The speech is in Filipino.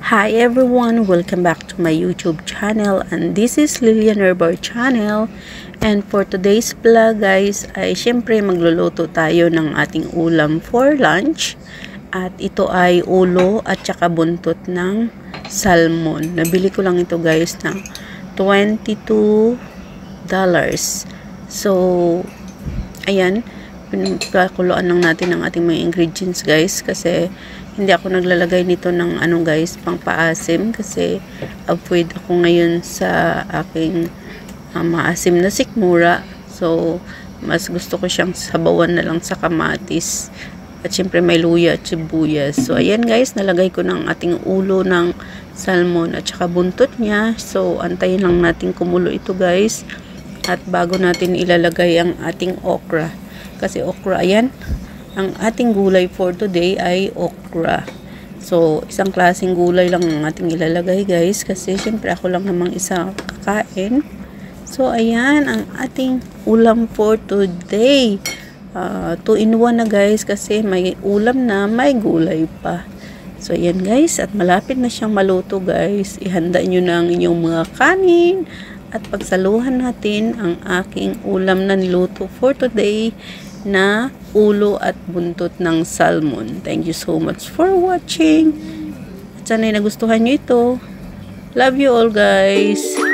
Hi everyone, welcome back to my YouTube channel, and this is Lilian Herbal channel. And for today's vlog guys ay syempre magluluto tayo ng ating ulam for lunch, at ito ay ulo at saka buntot ng salmon. Nabili ko lang ito guys ng $22. So ayan, pinagkakuluan lang natin ang ating mga ingredients guys, kasi hindi ako naglalagay nito ng guys, pang paasim, kasi avoid ako ngayon sa aking maasim na sikmura. So mas gusto ko siyang sabawan na lang sa kamatis, at syempre may luya at sibuyas. So ayan guys, nalagay ko ng ating ulo ng salmon at saka buntot niya. So antayin lang natin kumulo ito guys, at bago natin ilalagay ang ating okra, kasi okra, ayan, ang ating gulay for today ay okra. So isang klaseng gulay lang ang ating ilalagay guys, kasi syempre ako lang namang isa kakain. So ayan ang ating ulam for today. 2 in 1 na guys, kasi may ulam na may gulay pa. So ayan guys, at malapit na siyang maluto guys. Ihanda nyo na ang inyong mga kanin at pagsaluhan natin ang aking ulam na niluto for today na ulo at buntot ng salmon. Thank you so much for watching. At sana'y nagustuhan nyo ito. Love you all guys.